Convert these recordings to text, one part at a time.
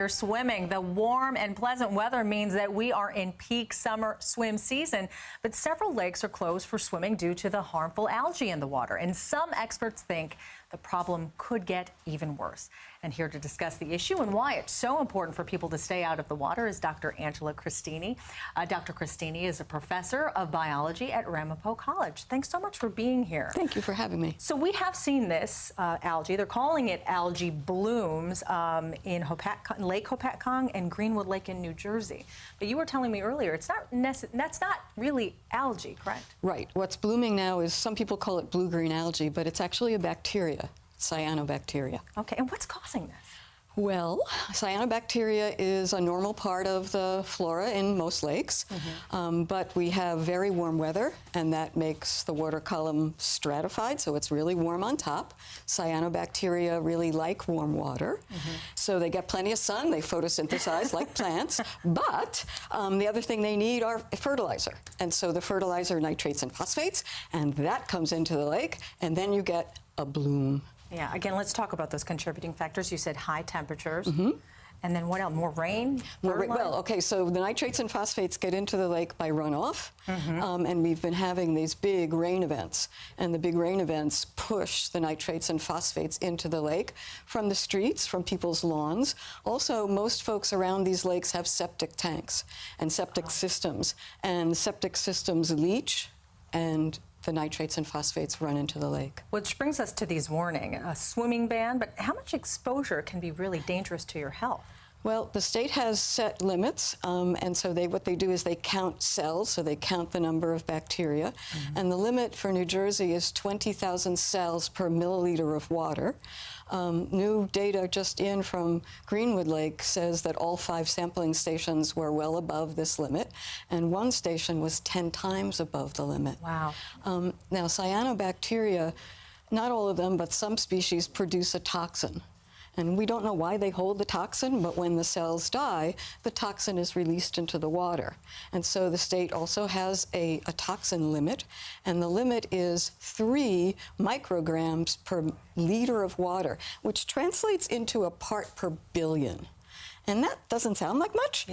Swimming. The warm and pleasant weather means that we are in peak summer swim season, but several lakes are closed for swimming due to the harmful algae in the water. And some experts think the problem could get even worse. And here to discuss the issue and why it's so important for people to stay out of the water is Dr. Angela Cristini. Dr. Cristini is a professor of biology at Ramapo College. Thanks so much for being here. Thank you for having me. So we have seen this algae. They're calling it algae blooms in Lake Hopatcong and Greenwood Lake in New Jersey. But you were telling me earlier, that's not really algae, correct? Right. What's blooming now is, some people call it blue-green algae, but it's actually a bacteria, cyanobacteria. Okay, and what's causing this? Well, cyanobacteria is a normal part of the flora in most lakes, but we have very warm weather, and that makes the water column stratified, so it's really warm on top. Cyanobacteria really like warm water, so they get plenty of sun, they photosynthesize like plants, but the other thing they need are fertilizer. And so the fertilizer, nitrates and phosphates, and that comes into the lake, and then you get a bloom. Yeah, again, let's talk about those contributing factors. You said high temperatures. And then what else? More rain? Well, okay, so the nitrates and phosphates get into the lake by runoff, and we've been having these big rain events. And the big rain events push the nitrates and phosphates into the lake from the streets, from people's lawns. Also, most folks around these lakes have septic tanks and septic systems. And septic systems leach, and the nitrates and phosphates run into the lake. Which brings us to these warnings, a swimming ban, but how much exposure can be really dangerous to your health? Well, the state has set limits, and so what they do is they count cells, so they count the number of bacteria, and the limit for New Jersey is 20,000 cells per milliliter of water. New data just in from Greenwood Lake says that all 5 sampling stations were well above this limit, and 1 station was 10 times above the limit. Wow. Now, cyanobacteria, not all of them, but some species produce a toxin. And we don't know why they hold the toxin, but when the cells die, the toxin is released into the water. And so the state also has a toxin limit, and the limit is 3 micrograms per liter of water, which translates into a part per billion. And that doesn't sound like much,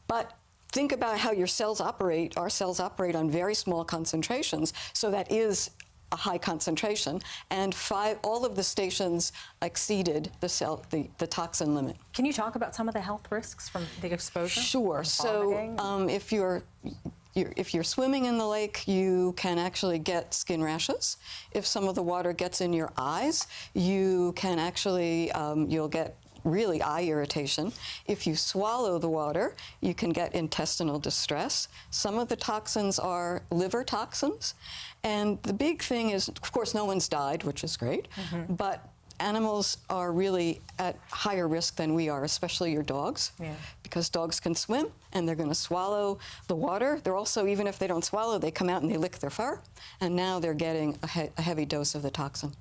but think about how your cells operate. Our cells operate on very small concentrations, so that is a high concentration, and all of the stations exceeded the toxin limit. Can you talk about some of the health risks from the exposure? Sure. So if you're swimming in the lake, you can actually get skin rashes. If some of the water gets in your eyes, you can actually, you'll get really eye irritation. If you swallow the water, you can get intestinal distress. Some of the toxins are liver toxins. And the big thing is, of course, no one's died, which is great, but animals are really at higher risk than we are, especially your dogs, because dogs can swim and they're going to swallow the water. They're also, even if they don't swallow, they come out and they lick their fur, and now they're getting a heavy dose of the toxin.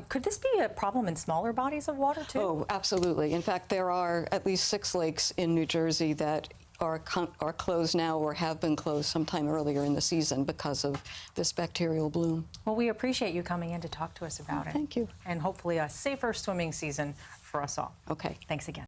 Could this be a problem in smaller bodies of water, too? Oh, absolutely. In fact, there are at least 6 lakes in New Jersey that are closed now or have been closed sometime earlier in the season because of this bacterial bloom. Well, we appreciate you coming in to talk to us about it. Thank you. And hopefully a safer swimming season for us all. Okay. Thanks again.